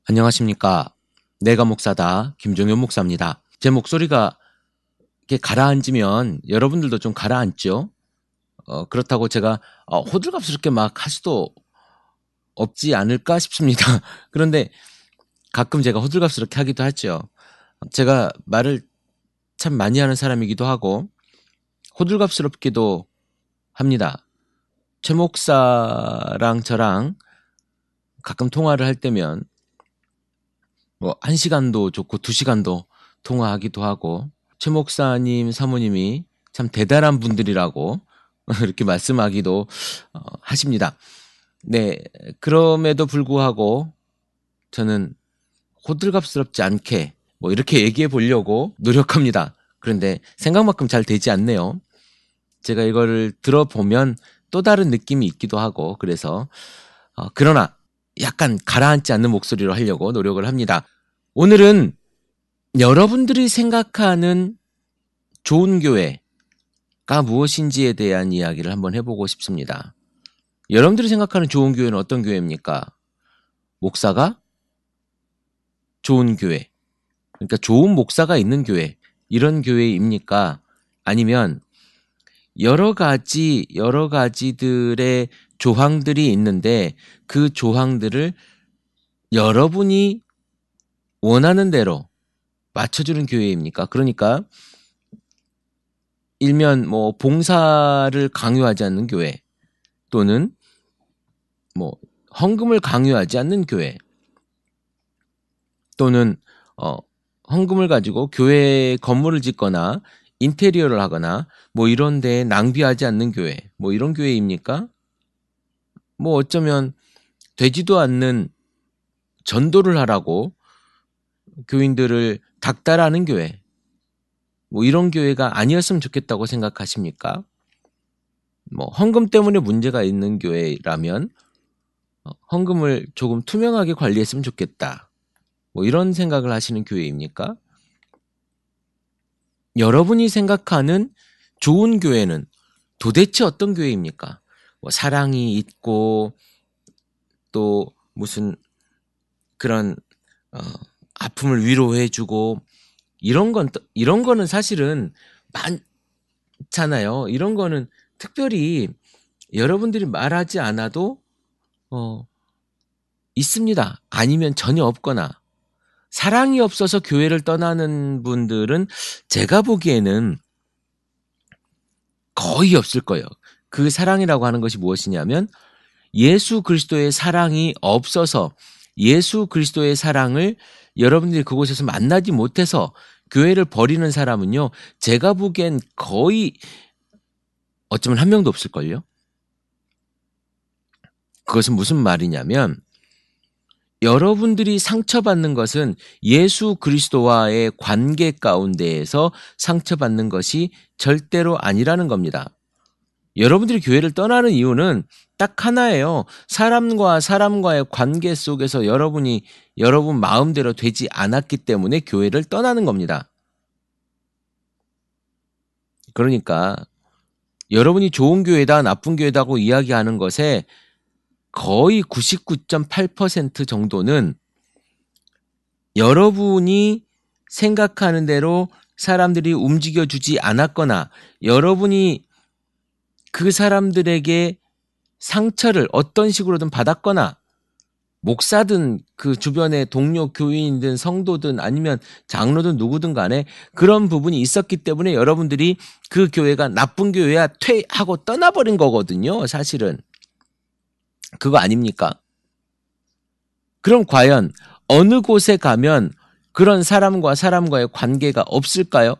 안녕하십니까. 내가 목사다. 김종현 목사입니다. 제 목소리가 이렇게 가라앉으면 여러분들도 좀 가라앉죠? 그렇다고 제가 호들갑스럽게 막 할 수도 없지 않을까 싶습니다. 그런데 가끔 제가 호들갑스럽게 하기도 하죠. 제가 말을 참 많이 하는 사람이기도 하고 호들갑스럽기도 합니다. 최 목사랑 저랑 가끔 통화를 할 때면 뭐 1시간도 좋고 2시간도 통화하기도 하고 최 목사님 사모님이 참 대단한 분들이라고 이렇게 말씀하기도 하십니다. 네, 그럼에도 불구하고 저는 호들갑스럽지 않게 뭐 이렇게 얘기해 보려고 노력합니다. 그런데 생각만큼 잘 되지 않네요. 제가 이거를 들어보면 또 다른 느낌이 있기도 하고 그래서 그러나 약간 가라앉지 않는 목소리로 하려고 노력을 합니다. 오늘은 여러분들이 생각하는 좋은 교회가 무엇인지에 대한 이야기를 한번 해보고 싶습니다. 여러분들이 생각하는 좋은 교회는 어떤 교회입니까? 목사가 좋은 교회, 그러니까 좋은 목사가 있는 교회, 이런 교회입니까? 아니면 여러 가지들의 조항들이 있는데 그 조항들을 여러분이 원하는 대로 맞춰주는 교회입니까? 그러니까 일면 뭐 봉사를 강요하지 않는 교회 또는 뭐 헌금을 강요하지 않는 교회 또는 헌금을 가지고 교회 건물을 짓거나 인테리어를 하거나 뭐 이런 데에 낭비하지 않는 교회 뭐 이런 교회입니까? 뭐 어쩌면 되지도 않는 전도를 하라고 교인들을 닥달하는 교회 뭐 이런 교회가 아니었으면 좋겠다고 생각하십니까? 뭐 헌금 때문에 문제가 있는 교회라면 헌금을 조금 투명하게 관리했으면 좋겠다. 뭐 이런 생각을 하시는 교회입니까? 여러분이 생각하는 좋은 교회는 도대체 어떤 교회입니까? 뭐 사랑이 있고 또 무슨 그런 아픔을 위로해주고 이런 거는 사실은 많잖아요. 이런 거는 특별히 여러분들이 말하지 않아도 있습니다. 아니면 전혀 없거나 사랑이 없어서 교회를 떠나는 분들은 제가 보기에는 거의 없을 거예요. 그 사랑이라고 하는 것이 무엇이냐면 예수 그리스도의 사랑이 없어서 예수 그리스도의 사랑을 여러분들이 그곳에서 만나지 못해서 교회를 버리는 사람은요. 제가 보기엔 거의 어쩌면 한 명도 없을걸요. 그것은 무슨 말이냐면 여러분들이 상처받는 것은 예수 그리스도와의 관계 가운데에서 상처받는 것이 절대로 아니라는 겁니다. 여러분들이 교회를 떠나는 이유는 딱 하나예요. 사람과 사람과의 관계 속에서 여러분 마음대로 되지 않았기 때문에 교회를 떠나는 겁니다. 그러니까 여러분이 좋은 교회다, 나쁜 교회다고 이야기하는 것에 거의 99.8% 정도는 여러분이 생각하는 대로 사람들이 움직여주지 않았거나 여러분이 그 사람들에게 상처를 어떤 식으로든 받았거나 목사든 그 주변의 동료 교인이든 성도든 아니면 장로든 누구든 간에 그런 부분이 있었기 때문에 여러분들이 그 교회가 나쁜 교회야 퇴하고 떠나버린 거거든요. 사실은. 그거 아닙니까? 그럼 과연 어느 곳에 가면 그런 사람과 사람과의 관계가 없을까요?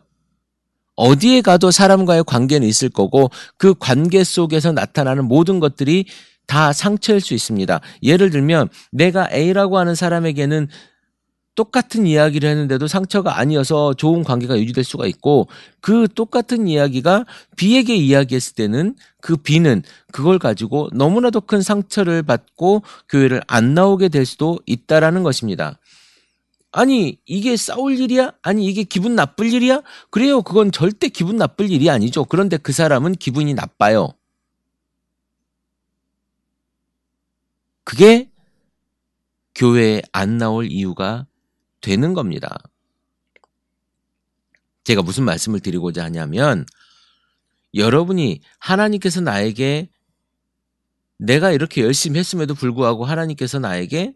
어디에 가도 사람과의 관계는 있을 거고 그 관계 속에서 나타나는 모든 것들이 다 상처일 수 있습니다. 예를 들면 내가 A라고 하는 사람에게는 똑같은 이야기를 했는데도 상처가 아니어서 좋은 관계가 유지될 수가 있고 그 똑같은 이야기가 B에게 이야기했을 때는 그 B는 그걸 가지고 너무나도 큰 상처를 받고 교회를 안 나오게 될 수도 있다라는 것입니다. 아니 이게 싸울 일이야? 아니 이게 기분 나쁠 일이야? 그래요. 그건 절대 기분 나쁠 일이 아니죠. 그런데 그 사람은 기분이 나빠요. 그게 교회에 안 나올 이유가 되는 겁니다. 제가 무슨 말씀을 드리고자 하냐면 여러분이 하나님께서 나에게 내가 이렇게 열심히 했음에도 불구하고 하나님께서 나에게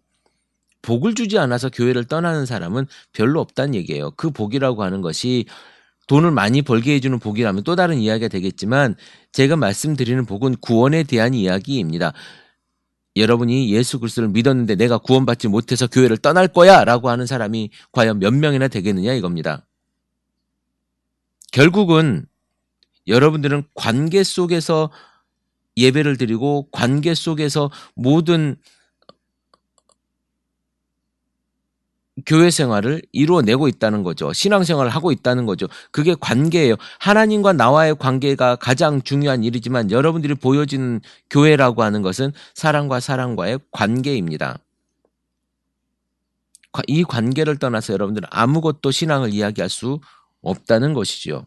복을 주지 않아서 교회를 떠나는 사람은 별로 없다는 얘기예요. 그 복이라고 하는 것이 돈을 많이 벌게 해주는 복이라면 또 다른 이야기가 되겠지만 제가 말씀드리는 복은 구원에 대한 이야기입니다. 여러분이 예수 그리스도를 믿었는데 내가 구원받지 못해서 교회를 떠날 거야 라고 하는 사람이 과연 몇 명이나 되겠느냐 이겁니다. 결국은 여러분들은 관계 속에서 예배를 드리고 관계 속에서 모든 교회 생활을 이루어내고 있다는 거죠. 신앙생활을 하고 있다는 거죠. 그게 관계예요. 하나님과 나와의 관계가 가장 중요한 일이지만 여러분들이 보여지는 교회라고 하는 것은 사람과 사람과의 관계입니다. 이 관계를 떠나서 여러분들은 아무것도 신앙을 이야기할 수 없다는 것이죠.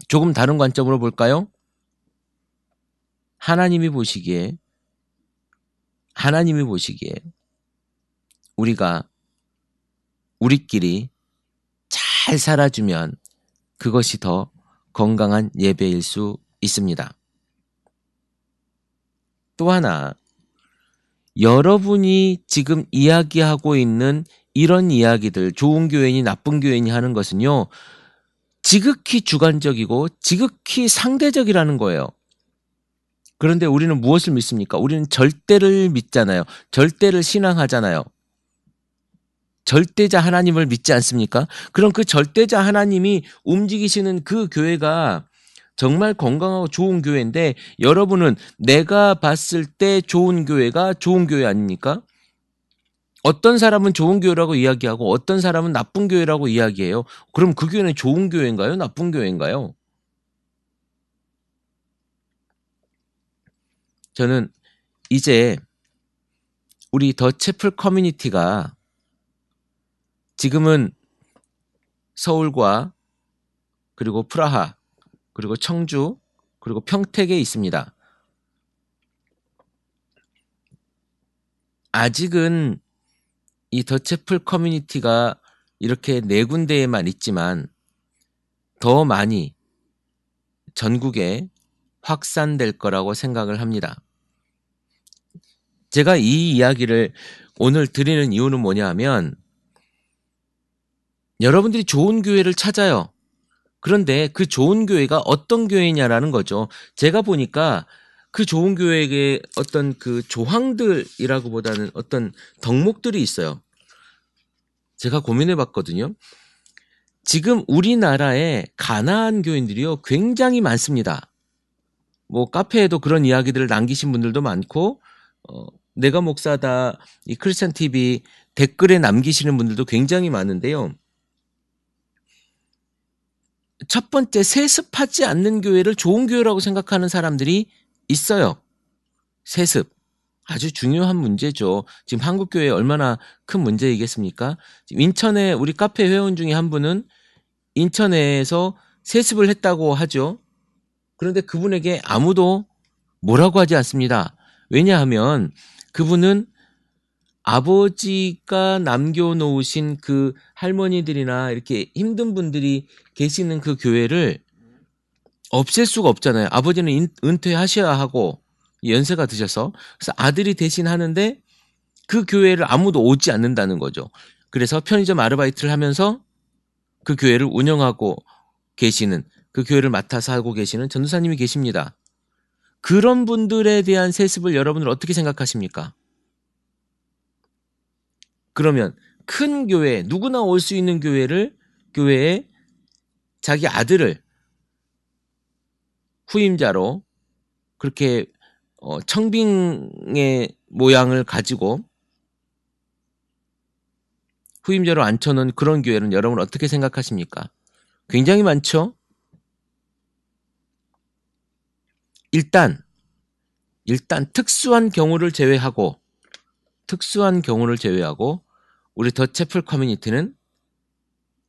조금 다른 관점으로 볼까요? 하나님이 보시기에 우리끼리 잘 살아주면 그것이 더 건강한 예배일 수 있습니다. 또 하나, 여러분이 지금 이야기하고 있는 이런 이야기들, 좋은 교회니 나쁜 교회니 하는 것은요, 지극히 주관적이고 지극히 상대적이라는 거예요. 그런데 우리는 무엇을 믿습니까? 우리는 절대를 믿잖아요. 절대를 신앙하잖아요. 절대자 하나님을 믿지 않습니까? 그럼 그 절대자 하나님이 움직이시는 그 교회가 정말 건강하고 좋은 교회인데 여러분은 내가 봤을 때 좋은 교회가 좋은 교회 아닙니까? 어떤 사람은 좋은 교회라고 이야기하고 어떤 사람은 나쁜 교회라고 이야기해요. 그럼 그 교회는 좋은 교회인가요? 나쁜 교회인가요? 저는 이제 우리 더 채플 커뮤니티가 지금은 서울과 그리고 프라하 그리고 청주 그리고 평택에 있습니다. 아직은 이 더 채플 커뮤니티가 이렇게 4군데에만 있지만 더 많이 전국에 확산될 거라고 생각을 합니다. 제가 이 이야기를 오늘 드리는 이유는 뭐냐 하면 여러분들이 좋은 교회를 찾아요. 그런데 그 좋은 교회가 어떤 교회냐라는 거죠. 제가 보니까 그 좋은 교회의 어떤 그 조항들이라고 보다는 어떤 덕목들이 있어요. 제가 고민해 봤거든요. 지금 우리나라에 가난한 교인들이요 굉장히 많습니다. 뭐 카페에도 그런 이야기들을 남기신 분들도 많고 내가 목사다 이 크리스찬 TV 댓글에 남기시는 분들도 굉장히 많은데요. 첫 번째 세습하지 않는 교회를 좋은 교회라고 생각하는 사람들이 있어요. 세습. 아주 중요한 문제죠. 지금 한국 교회에 얼마나 큰 문제이겠습니까? 지금 인천에 우리 카페 회원 중에 한 분은 인천에서 세습을 했다고 하죠. 그런데 그분에게 아무도 뭐라고 하지 않습니다. 왜냐하면 그분은 아버지가 남겨놓으신 그 할머니들이나 이렇게 힘든 분들이 계시는 그 교회를 없앨 수가 없잖아요. 아버지는 은퇴하셔야 하고 연세가 드셔서 그래서 아들이 대신 하는데 그 교회를 아무도 오지 않는다는 거죠. 그래서 편의점 아르바이트를 하면서 그 교회를 운영하고 계시는 그 교회를 맡아서 하고 계시는 전도사님이 계십니다. 그런 분들에 대한 세습을 여러분들 어떻게 생각하십니까? 그러면 큰 교회, 누구나 올 수 있는 교회에 자기 아들을 후임자로 그렇게 청빙의 모양을 가지고 후임자로 앉혀놓은 그런 교회는 여러분 어떻게 생각하십니까? 굉장히 많죠? 일단 특수한 경우를 제외하고 우리 더 채플 커뮤니티는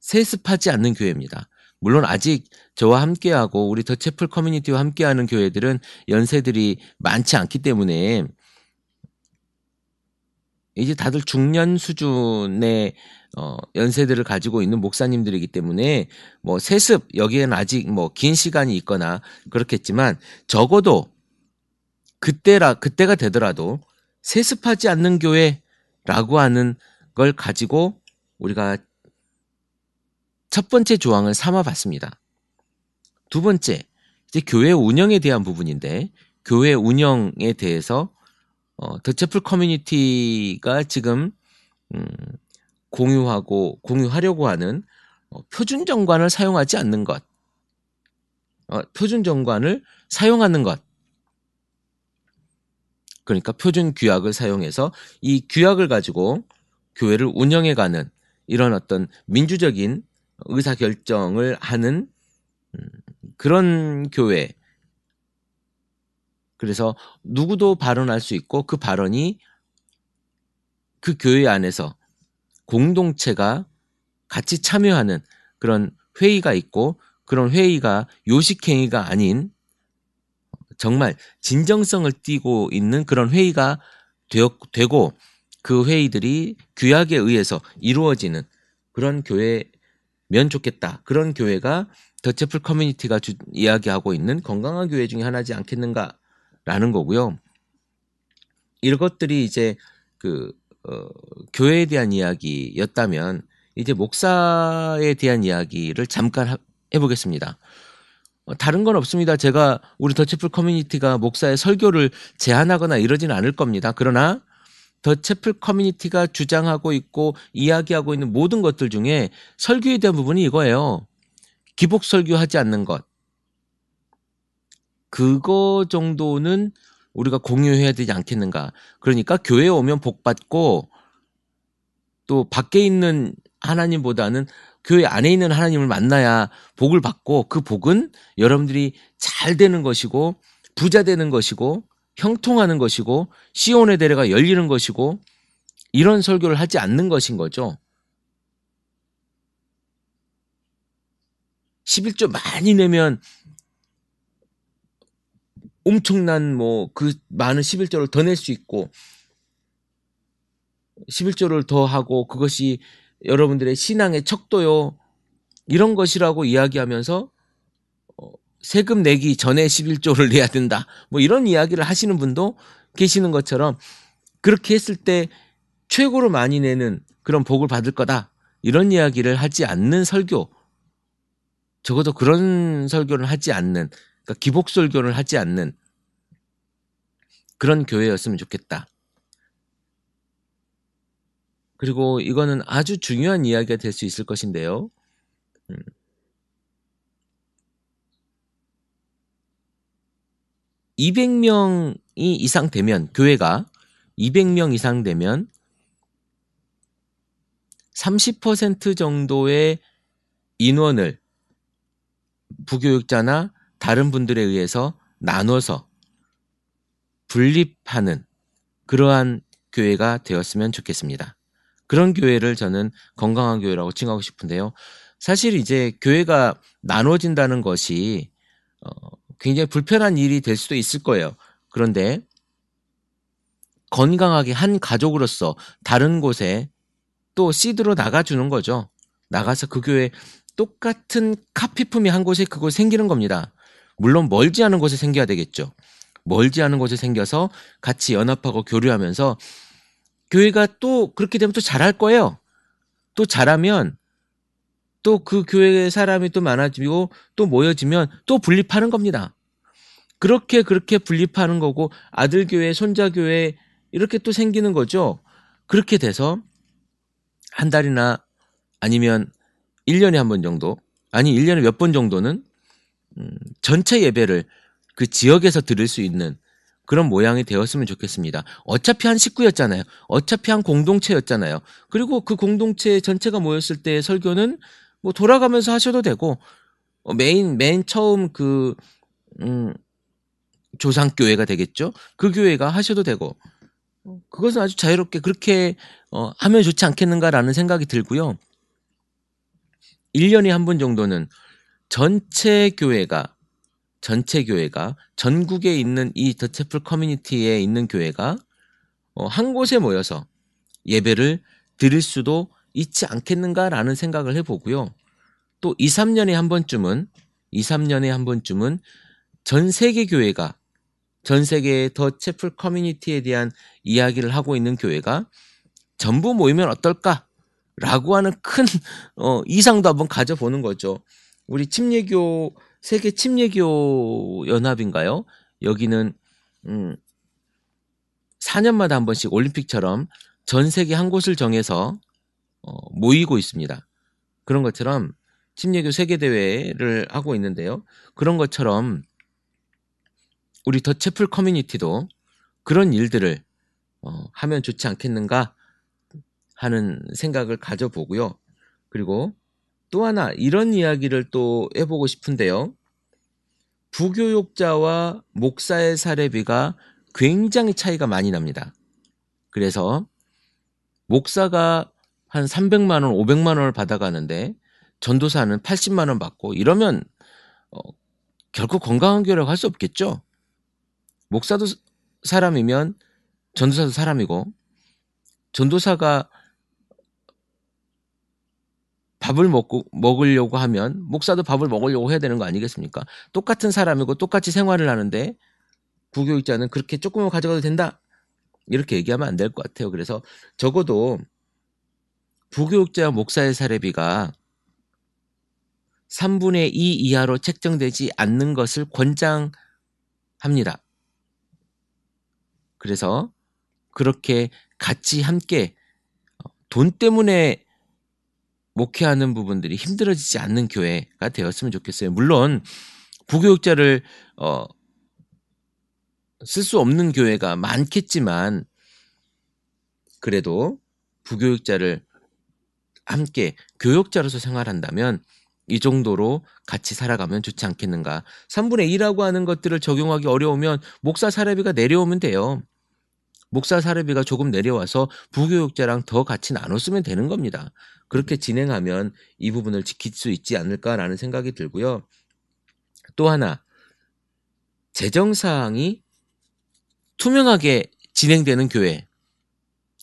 세습하지 않는 교회입니다. 물론 아직 저와 함께하고 우리 더 채플 커뮤니티와 함께하는 교회들은 연세들이 많지 않기 때문에 이제 다들 중년 수준의 연세들을 가지고 있는 목사님들이기 때문에 뭐 세습 여기에는 아직 뭐 긴 시간이 있거나 그렇겠지만 적어도 그때가 되더라도 세습하지 않는 교회라고 하는 걸 가지고 우리가 첫 번째 조항을 삼아 봤습니다. 두 번째, 이제 교회 운영에 대한 부분인데, 교회 운영에 대해서 더 채플 커뮤니티가 지금 공유하려고 하는 표준 정관을 사용하지 않는 것, 표준 정관을 사용하는 것, 그러니까 표준 규약을 사용해서 이 규약을 가지고 교회를 운영해가는 이런 어떤 민주적인 의사결정을 하는 그런 교회. 그래서 누구도 발언할 수 있고 그 발언이 그 교회 안에서 공동체가 같이 참여하는 그런 회의가 있고, 그런 회의가 요식행위가 아닌 정말 진정성을 띠고 있는 그런 회의가 되고, 그 회의들이 규약에 의해서 이루어지는 그런 교회면 좋겠다. 그런 교회가 더 채플 커뮤니티가 이야기하고 있는 건강한 교회 중에 하나지 않겠는가라는 거고요. 이것들이 이제 교회에 대한 이야기였다면, 이제 목사에 대한 이야기를 잠깐 해보겠습니다. 다른 건 없습니다. 제가 우리 더 채플 커뮤니티가 목사의 설교를 제안하거나 이러지는 않을 겁니다. 그러나 더 채플 커뮤니티가 주장하고 있고 이야기하고 있는 모든 것들 중에 설교에 대한 부분이 이거예요. 기복 설교하지 않는 것. 그거 정도는 우리가 공유해야 되지 않겠는가. 그러니까 교회에 오면 복 받고, 또 밖에 있는 하나님보다는 교회 안에 있는 하나님을 만나야 복을 받고, 그 복은 여러분들이 잘 되는 것이고, 부자 되는 것이고, 형통하는 것이고, 시온의 대례가 열리는 것이고, 이런 설교를 하지 않는 것인 거죠. 11조 많이 내면 엄청난 그 많은 11조를 더 낼 수 있고, 11조를 더 하고 그것이 여러분들의 신앙의 척도요, 이런 것이라고 이야기하면서 세금 내기 전에 11조를 내야 된다, 뭐 이런 이야기를 하시는 분도 계시는 것처럼, 그렇게 했을 때 최고로 많이 내는 그런 복을 받을 거다, 이런 이야기를 하지 않는 설교, 적어도 그런 설교를 하지 않는, 그러니까 기복 설교를 하지 않는 그런 교회였으면 좋겠다. 그리고 이거는 아주 중요한 이야기가 될 수 있을 것인데요. 200명이 이상 되면, 교회가 200명 이상 되면 30% 정도의 인원을 부교육자나 다른 분들에 의해서 나눠서 분립하는 그러한 교회가 되었으면 좋겠습니다. 그런 교회를 저는 건강한 교회라고 칭하고 싶은데요. 사실 이제 교회가 나눠진다는 것이 굉장히 불편한 일이 될 수도 있을 거예요. 그런데 건강하게 한 가족으로서 다른 곳에 또 시드로 나가주는 거죠. 나가서 그 교회 똑같은 카피품이 한 곳에 그곳 생기는 겁니다. 물론 멀지 않은 곳에 생겨야 되겠죠. 멀지 않은 곳에 생겨서 같이 연합하고 교류하면서 교회가 또 그렇게 되면 또 잘할 거예요. 또 잘하면 또 그 교회의 사람이 또 많아지고 또 모여지면 또 분립하는 겁니다. 그렇게 분립하는 거고, 아들 교회, 손자 교회 이렇게 또 생기는 거죠. 그렇게 돼서 한 달이나 아니면 1년에 한 번 정도, 아니 1년에 몇 번 정도는 전체 예배를 그 지역에서 드릴 수 있는 그런 모양이 되었으면 좋겠습니다. 어차피 한 식구였잖아요. 어차피 한 공동체였잖아요. 그리고 그 공동체 전체가 모였을 때 설교는 뭐 돌아가면서 하셔도 되고, 맨 처음 조상교회가 되겠죠. 그 교회가 하셔도 되고, 그것은 아주 자유롭게 그렇게 하면 좋지 않겠는가라는 생각이 들고요. 1년에 한 번 정도는 전체 교회가 전국에 있는 이 더 채플 커뮤니티에 있는 교회가 한 곳에 모여서 예배를 드릴 수도 있지 않겠는가라는 생각을 해보고요. 또 2, 3년에 한 번쯤은 전 세계 교회가, 전 세계의 더 채플 커뮤니티에 대한 이야기를 하고 있는 교회가 전부 모이면 어떨까라고 하는 큰 이상도 한번 가져보는 거죠. 우리 침례교, 세계 침례교 연합인가요? 여기는 4년마다 한 번씩 올림픽처럼 전 세계 한 곳을 정해서 모이고 있습니다. 그런 것처럼 침례교 세계대회를 하고 있는데요. 그런 것처럼 우리 더 채플 커뮤니티도 그런 일들을 하면 좋지 않겠는가 하는 생각을 가져보고요. 그리고 또 하나 이런 이야기를 또 해보고 싶은데요. 부교육자와 목사의 사례비가 굉장히 차이가 많이 납니다. 그래서 목사가 한 300만 원, 500만 원을 받아가는데 전도사는 80만 원 받고 이러면 결코 건강한 교회라고 할 수 없겠죠. 목사도 사람이면 전도사도 사람이고 전도사가 밥을 먹으려고 하면 목사도 밥을 먹으려고 해야 되는 거 아니겠습니까? 똑같은 사람이고 똑같이 생활을 하는데 부교육자는 그렇게 조금만 가져가도 된다. 이렇게 얘기하면 안 될 것 같아요. 그래서 적어도 부교육자와 목사의 사례비가 3분의 2 이하로 책정되지 않는 것을 권장합니다. 그래서 그렇게 같이 함께 돈 때문에 목회하는 부분들이 힘들어지지 않는 교회가 되었으면 좋겠어요. 물론 부교육자를 쓸 수 없는 교회가 많겠지만 그래도 부교육자를 함께 교육자로서 생활한다면 이 정도로 같이 살아가면 좋지 않겠는가. 3분의 2라고 하는 것들을 적용하기 어려우면 목사 사례비가 내려오면 돼요. 목사 사례비가 조금 내려와서 부교육자랑 더 같이 나눴으면 되는 겁니다. 그렇게 진행하면 이 부분을 지킬 수 있지 않을까라는 생각이 들고요. 또 하나, 재정사항이 투명하게 진행되는 교회.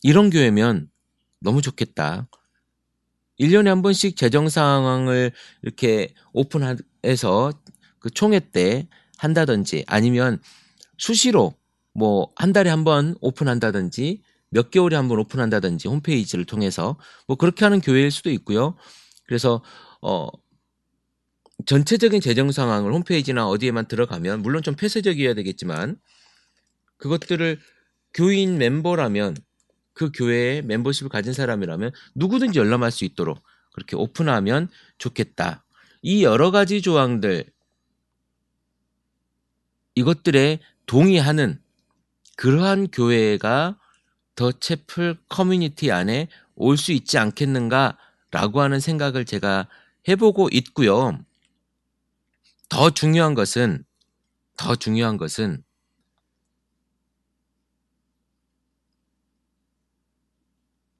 이런 교회면 너무 좋겠다. 1년에 한 번씩 재정상황을 이렇게 오픈해서 그 총회 때 한다든지 아니면 수시로 뭐 한 달에 한 번 오픈한다든지 몇 개월에 한 번 오픈한다든지 홈페이지를 통해서 뭐 그렇게 하는 교회일 수도 있고요. 그래서 전체적인 재정 상황을 홈페이지나 어디에만 들어가면 물론 좀 폐쇄적이어야 되겠지만 그것들을 교인 멤버라면 그 교회에 멤버십을 가진 사람이라면 누구든지 열람할 수 있도록 그렇게 오픈하면 좋겠다. 이 여러 가지 조항들 이것들에 동의하는 그러한 교회가 더 채플 커뮤니티 안에 올 수 있지 않겠는가라고 하는 생각을 제가 해보고 있고요. 더 중요한 것은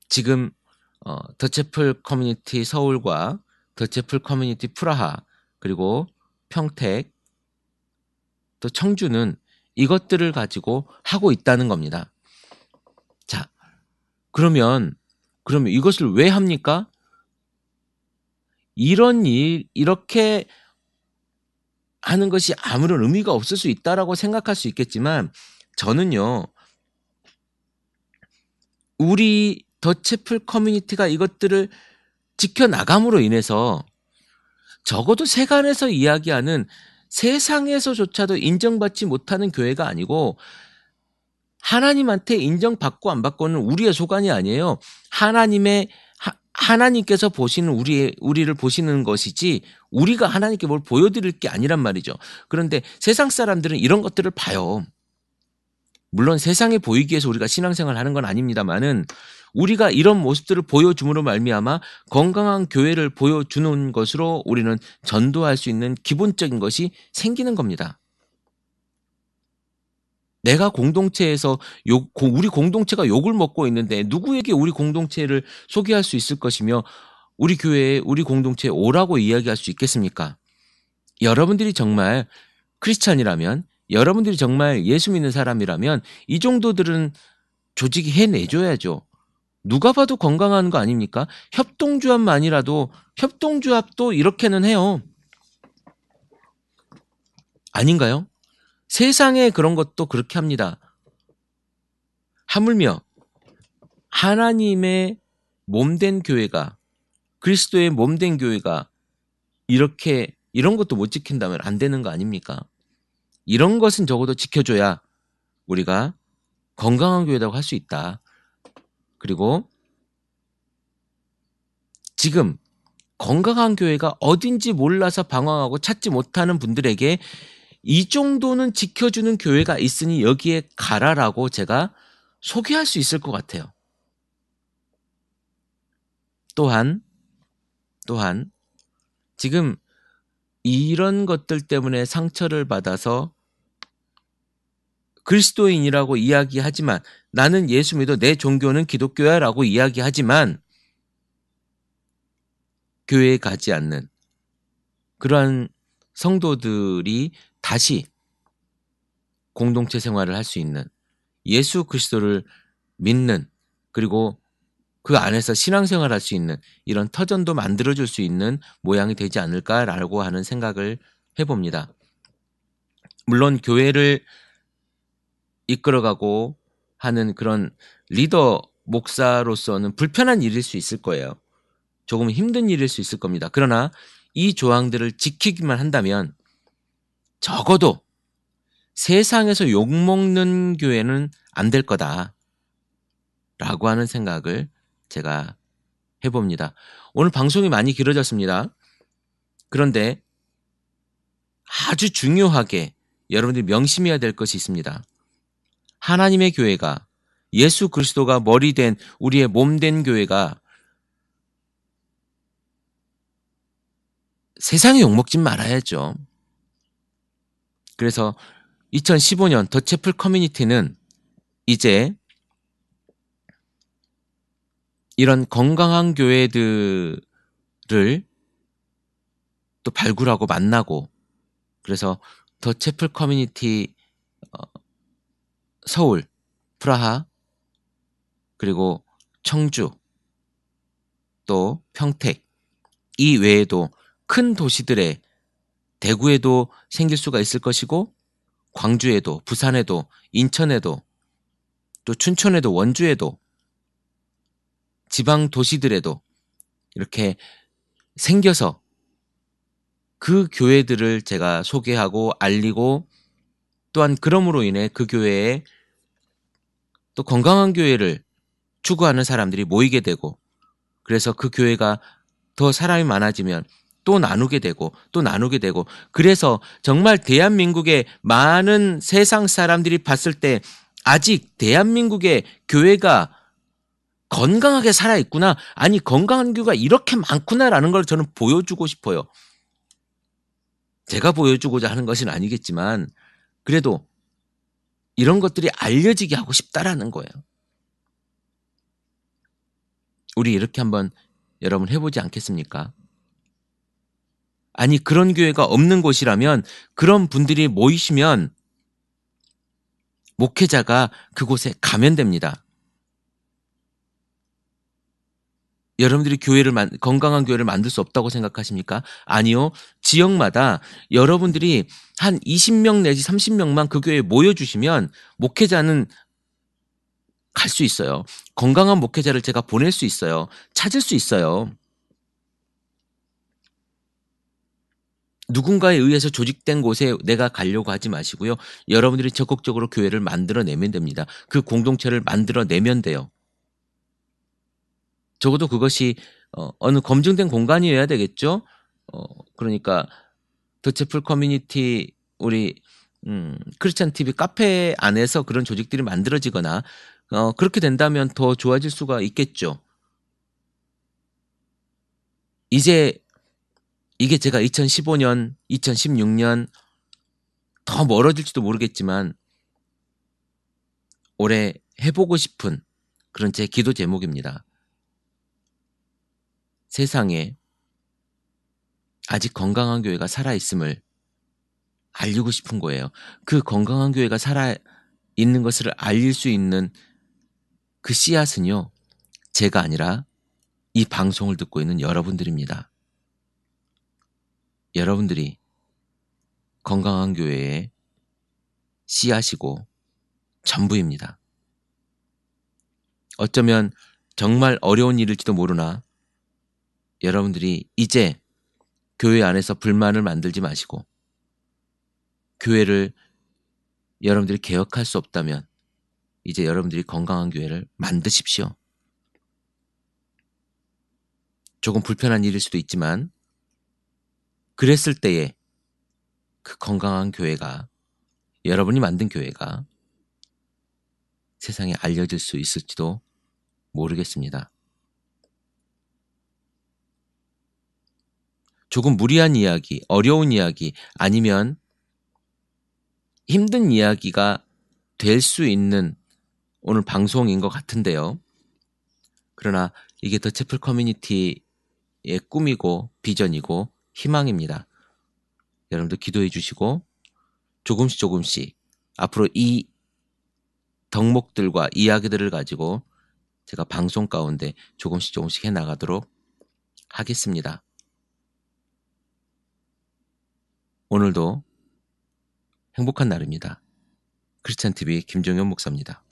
지금 더 채플 커뮤니티 서울과 더 채플 커뮤니티 프라하 그리고 평택 또 청주는 이것들을 가지고 하고 있다는 겁니다. 자, 그러면 이것을 왜 합니까? 이런 일 이렇게 하는 것이 아무런 의미가 없을 수 있다라고 생각할 수 있겠지만 저는요. 우리 더 채플 커뮤니티가 이것들을 지켜나감으로 인해서 적어도 세간에서 이야기하는 세상에서조차도 인정받지 못하는 교회가 아니고 하나님한테 인정받고 안 받고는 우리의 소관이 아니에요. 하나님께서 보시는 우리를 보시는 것이지 우리가 하나님께 뭘 보여드릴 게 아니란 말이죠. 그런데 세상 사람들은 이런 것들을 봐요. 물론 세상에 보이기 위해서 우리가 신앙생활을 하는 건 아닙니다만은 우리가 이런 모습들을 보여줌으로 말미암아 건강한 교회를 보여주는 것으로 우리는 전도할 수 있는 기본적인 것이 생기는 겁니다. 내가 공동체에서 우리 공동체가 욕을 먹고 있는데 누구에게 우리 공동체를 소개할 수 있을 것이며 우리 교회에 우리 공동체에 오라고 이야기할 수 있겠습니까? 여러분들이 정말 크리스찬이라면 여러분들이 정말 예수 믿는 사람이라면 이 정도들은 조직이 해내줘야죠. 누가 봐도 건강한 거 아닙니까? 협동조합만이라도 협동조합도 이렇게는 해요. 아닌가요? 세상에 그런 것도 그렇게 합니다. 하물며 하나님의 몸된 교회가, 그리스도의 몸된 교회가 이렇게 이런 것도 못 지킨다면 안 되는 거 아닙니까? 이런 것은 적어도 지켜줘야 우리가 건강한 교회라고 할 수 있다. 그리고 지금 건강한 교회가 어딘지 몰라서 방황하고 찾지 못하는 분들에게 이 정도는 지켜주는 교회가 있으니 여기에 가라라고 제가 소개할 수 있을 것 같아요. 또한 지금 이런 것들 때문에 상처를 받아서 그리스도인이라고 이야기하지만 나는 예수 믿어 내 종교는 기독교야 라고 이야기하지만 교회에 가지 않는 그러한 성도들이 다시 공동체 생활을 할 수 있는, 예수 그리스도를 믿는, 그리고 그 안에서 신앙생활을 할 수 있는 이런 터전도 만들어줄 수 있는 모양이 되지 않을까라고 하는 생각을 해봅니다. 물론 교회를 이끌어가고 하는 그런 리더 목사로서는 불편한 일일 수 있을 거예요. 조금 힘든 일일 수 있을 겁니다. 그러나 이 조항들을 지키기만 한다면 적어도 세상에서 욕먹는 교회는 안 될 거다 라고 하는 생각을 제가 해봅니다. 오늘 방송이 많이 길어졌습니다. 그런데 아주 중요하게 여러분들이 명심해야 될 것이 있습니다. 하나님의 교회가, 예수 그리스도가 머리 된 우리의 몸 된 교회가 세상에 욕먹진 말아야죠. 그래서 2015년 더 채플 커뮤니티는 이제 이런 건강한 교회들을 또 발굴하고 만나고, 그래서 더 채플 커뮤니티 서울, 프라하, 그리고 청주, 또 평택, 이 외에도 큰 도시들에, 대구에도 생길 수가 있을 것이고 광주에도, 부산에도, 인천에도, 또 춘천에도, 원주에도, 지방 도시들에도 이렇게 생겨서 그 교회들을 제가 소개하고 알리고, 또한 그럼으로 인해 그 교회에 또 건강한 교회를 추구하는 사람들이 모이게 되고, 그래서 그 교회가 더 사람이 많아지면 또 나누게 되고 또 나누게 되고, 그래서 정말 대한민국의 많은 세상 사람들이 봤을 때 아직 대한민국의 교회가 건강하게 살아있구나, 아니 건강한 교회가 이렇게 많구나라는 걸 저는 보여주고 싶어요. 제가 보여주고자 하는 것은 아니겠지만 그래도 이런 것들이 알려지게 하고 싶다라는 거예요. 우리 이렇게 한번 여러분 해보지 않겠습니까? 아니 그런 교회가 없는 곳이라면, 그런 분들이 모이시면 목회자가 그곳에 가면 됩니다. 여러분들이 건강한 교회를 만들 수 없다고 생각하십니까? 아니요. 지역마다 여러분들이 한 20명 내지 30명만 그 교회에 모여주시면 목회자는 갈 수 있어요. 건강한 목회자를 제가 보낼 수 있어요. 찾을 수 있어요. 누군가에 의해서 조직된 곳에 내가 가려고 하지 마시고요. 여러분들이 적극적으로 교회를 만들어내면 됩니다. 그 공동체를 만들어내면 돼요. 적어도 그것이 어느 검증된 공간이어야 되겠죠. 그러니까 더 채플 커뮤니티, 우리 크리스찬 TV 카페 안에서 그런 조직들이 만들어지거나 그렇게 된다면 더 좋아질 수가 있겠죠. 이제 이게 제가 2015년, 2016년 더 멀어질지도 모르겠지만 올해 해보고 싶은 그런 제 기도 제목입니다. 세상에 아직 건강한 교회가 살아있음을 알리고 싶은 거예요. 그 건강한 교회가 살아있는 것을 알릴 수 있는 그 씨앗은요, 제가 아니라 이 방송을 듣고 있는 여러분들입니다. 여러분들이 건강한 교회의 씨앗이고 전부입니다. 어쩌면 정말 어려운 일일지도 모르나 여러분들이 이제 교회 안에서 불만을 만들지 마시고 교회를 여러분들이 개혁할 수 없다면 이제 여러분들이 건강한 교회를 만드십시오. 조금 불편한 일일 수도 있지만 그랬을 때에 그 건강한 교회가 여러분이 만든 교회가 세상에 알려질 수 있을지도 모르겠습니다. 조금 무리한 이야기, 어려운 이야기 아니면 힘든 이야기가 될 수 있는 오늘 방송인 것 같은데요. 그러나 이게 더 채플 커뮤니티의 꿈이고 비전이고 희망입니다. 여러분들 기도해 주시고 조금씩 앞으로 이 덕목들과 이야기들을 가지고 제가 방송 가운데 조금씩 해나가도록 하겠습니다. 오늘도 행복한 날입니다. 크리스찬TV 김종현 목사입니다.